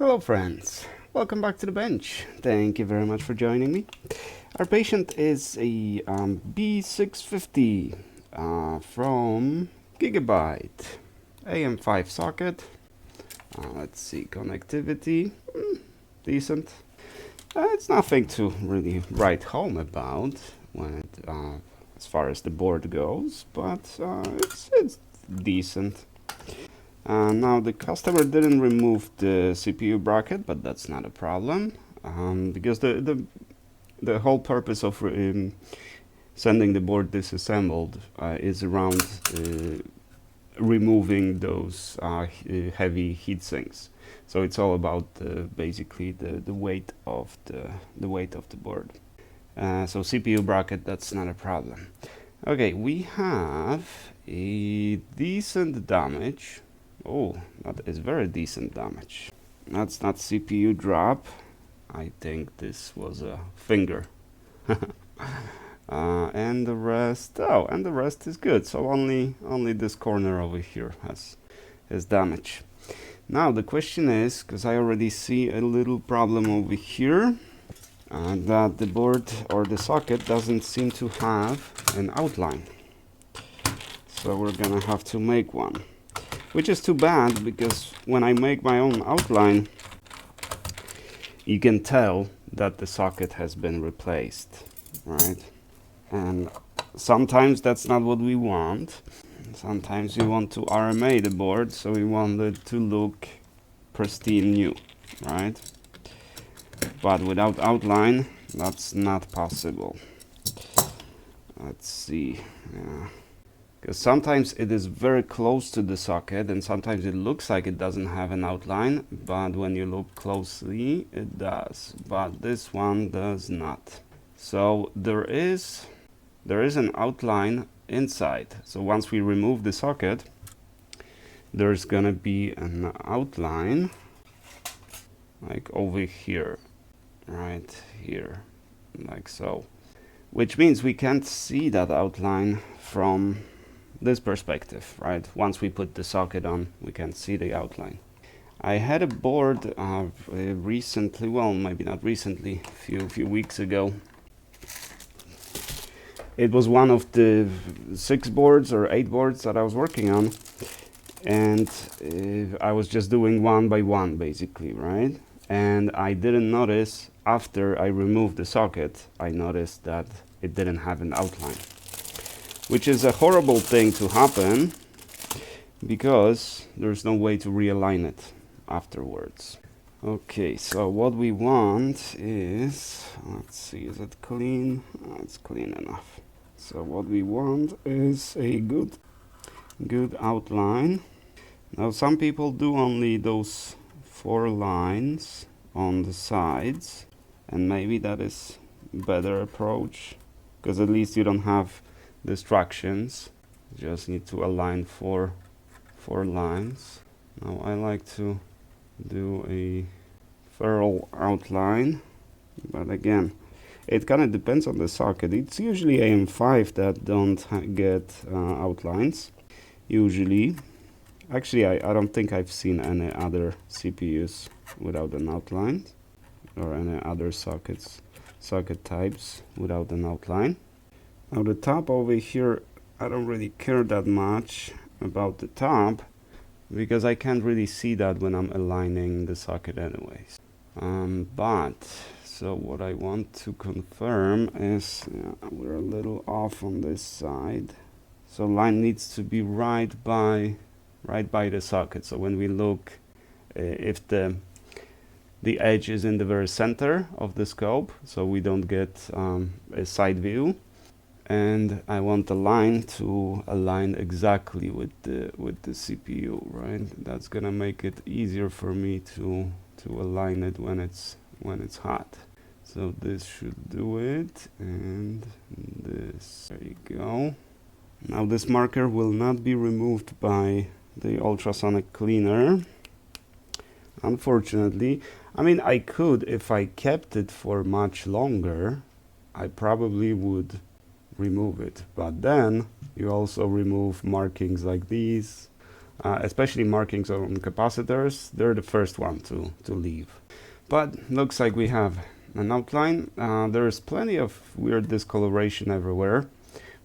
Hello friends, welcome back to the bench. Thank you very much for joining me. Our patient is a B650 from Gigabyte AM5 socket. Let's see, connectivity, decent. It's nothing to really write home about when it, as far as the board goes, but it's decent. Now the customer didn't remove the CPU bracket, but that's not a problem, because the whole purpose of sending the board disassembled is around removing those heavy heat sinks. So it's all about basically the weight of the weight of the board. So CPU bracket, that's not a problem. Okay, we have a decent damage. Oh, that is very decent damage. That's not CPU drop. I think this was a finger. And the rest, and the rest is good. So only this corner over here has damage. Now the question is, because I already see a little problem over here, that the board or the socket doesn't seem to have an outline. So we're gonna have to make one. Which is too bad, because when I make my own outline, you can tell that the socket has been replaced, right? And sometimes that's not what we want. Sometimes we want to RMA the board, so we want it to look pristine new, right? But without outline, that's not possible. Let's see. Yeah. Because sometimes it is very close to the socket, and sometimes it looks like it doesn't have an outline, but when you look closely, it does. But this one does not. So there is an outline inside. So once we remove the socket, there's gonna be an outline like over here, right here, like so. Which means we can't see that outline from this perspective, right? Once we put the socket on, we can see the outline. I had a board recently, well, maybe not recently, a few weeks ago. It was one of the 6 boards or 8 boards that I was working on, and I was just doing one by one, basically, right? And I didn't notice, after I removed the socket, I noticed that it didn't have an outline. Which is a horrible thing to happen, because there's no way to realign it afterwards. Okay, so what we want is, let's see, is it clean? Oh, it's clean enough. So what we want is a good outline. Now some people do only those 4 lines on the sides, and maybe that is a better approach, because at least you don't have distractions. You just need to align 4 lines. Now I like to do a ferrule outline, but again, it kind of depends on the socket. It's usually AM5 that don't get outlines. Usually, actually, I don't think I've seen any other CPUs without an outline, or any other socket types without an outline. Now the top over here, I don't really care that much about the top, because I can't really see that when I'm aligning the socket anyways. So what I want to confirm is, we're a little off on this side. So line needs to be right by the socket. So when we look, if the edge is in the very center of the scope, so we don't get a side view. And I want the line to align exactly with the CPU, right? That's gonna make it easier for me to align it when it's hot. So this should do it, and this, there you go. Now this marker will not be removed by the ultrasonic cleaner, unfortunately. I mean, I could, if I kept it for much longer, I probably would remove it, but then you also remove markings like these. especially markings on capacitors, they're the first one to leave. But looks like we have an outline. There's plenty of weird discoloration everywhere,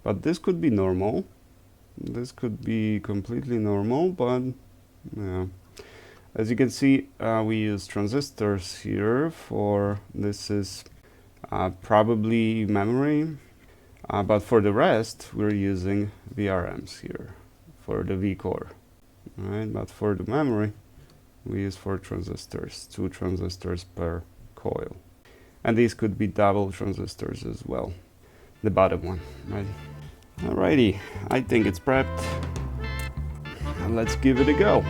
but this could be normal. This could be completely normal, but yeah. As you can see, we use transistors here for this is probably memory, but for the rest we're using VRMs here for the V-core, right? But for the memory we use 4 transistors, 2 transistors per coil, and these could be double transistors as well, the bottom one, right? Alrighty, I think it's prepped, and let's give it a go.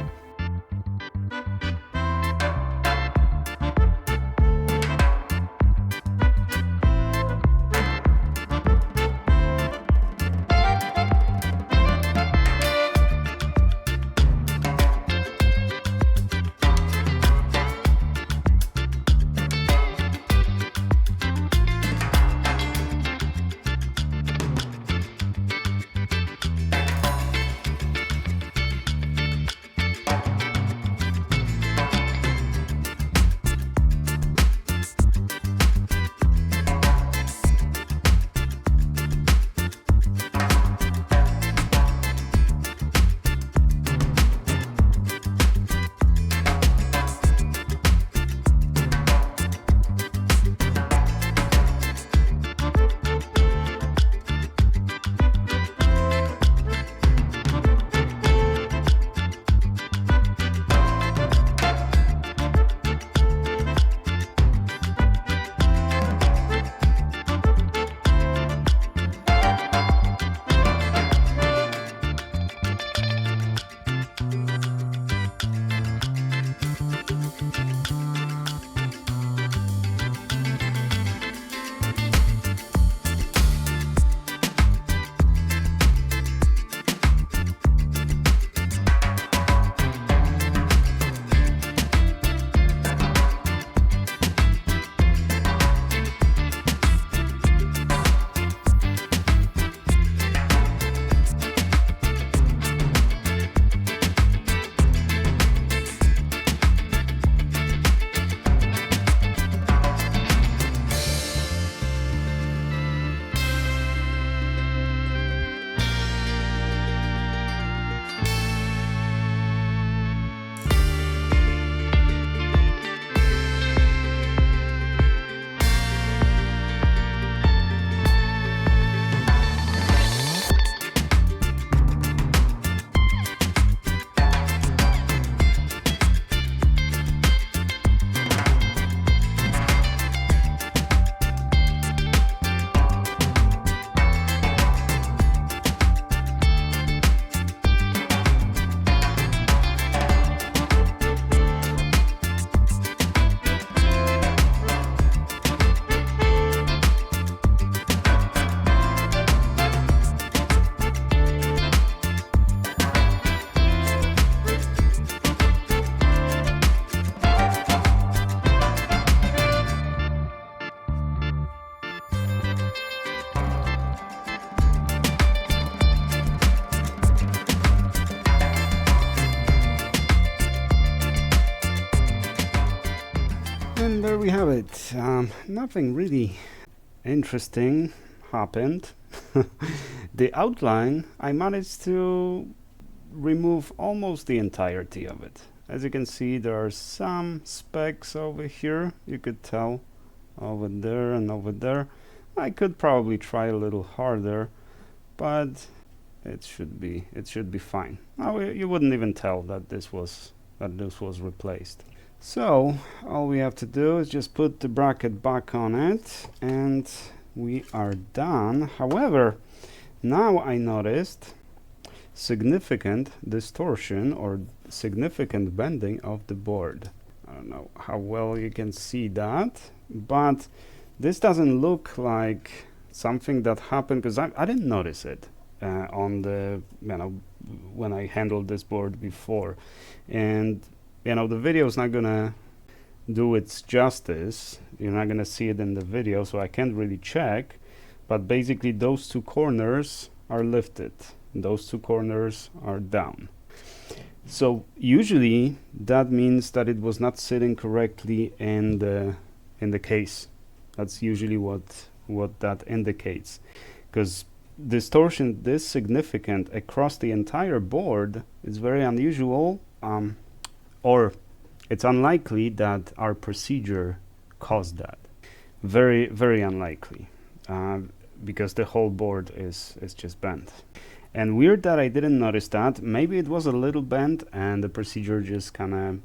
And there we have it. Nothing really interesting happened. The outline, I managed to remove almost the entirety of it. As you can see, there are some specks over here. You could tell over there and over there. I could probably try a little harder, but it should be fine. Now you wouldn't even tell that this was replaced. So all we have to do is just put the bracket back on it and we are done. However, now I noticed significant distortion or significant bending of the board. I don't know how well you can see that, but this doesn't look like something that happened because I didn't notice it on the, when I handled this board before. And the video is not gonna do its justice. You're not gonna see it in the video, so I can't really check. But basically, those two corners are lifted. Those two corners are down. So usually that means that it was not sitting correctly in the case. That's usually what that indicates, because distortion this significant across the entire board is very unusual, or it's unlikely that our procedure caused that. Very, very unlikely, because the whole board is just bent. And weird that I didn't notice that. Maybe it was a little bent and the procedure just kind of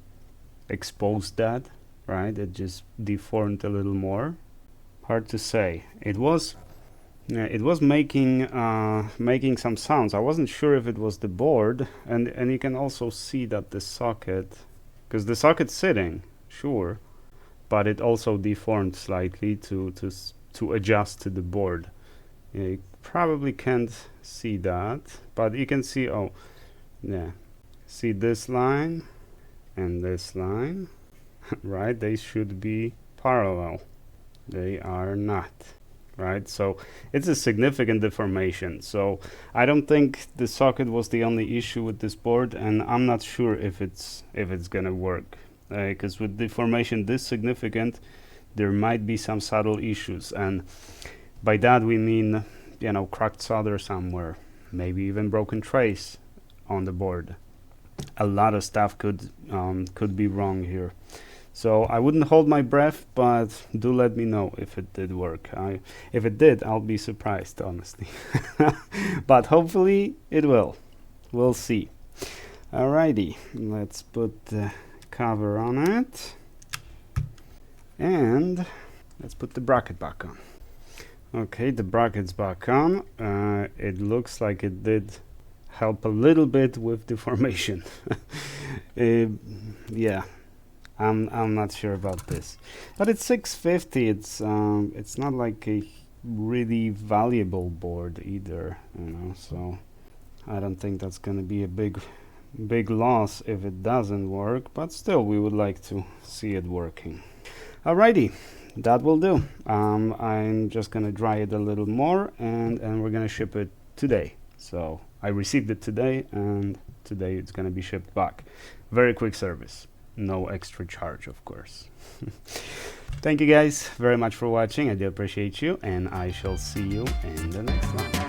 exposed that, right? It just deformed a little more. Hard to say. It was making making some sounds. I wasn't sure if it was the board, and you can also see that the socket, because the socket's sitting, sure, but it also deformed slightly to adjust to the board. You probably can't see that, but you can see, oh, yeah, see this line and this line, right? They should be parallel. They are not, right? So it's a significant deformation. So I don't think the socket was the only issue with this board, and I'm not sure if it's gonna work, because with deformation this significant, there might be some subtle issues, and by that we mean, you know, cracked solder somewhere, maybe even broken trace on the board. A lot of stuff could be wrong here. So I wouldn't hold my breath, but do let me know if it did work. If it did, I'll be surprised, honestly. But hopefully it will. We'll see. Alrighty, let's put the cover on it. And let's put the bracket back on. Okay, the bracket's back on. It looks like it did help a little bit with deformation. Yeah, I'm not sure about this, but it's 650. It's not like a really valuable board either, you know. So I don't think that's going to be a big loss if it doesn't work. But still, we would like to see it working. Alrighty. That will do. I'm just gonna dry it a little more, and we're gonna ship it today. So I received it today, and today it's gonna be shipped back. Very quick service, no extra charge, of course. Thank you guys very much for watching. I do appreciate you, and I shall see you in the next one.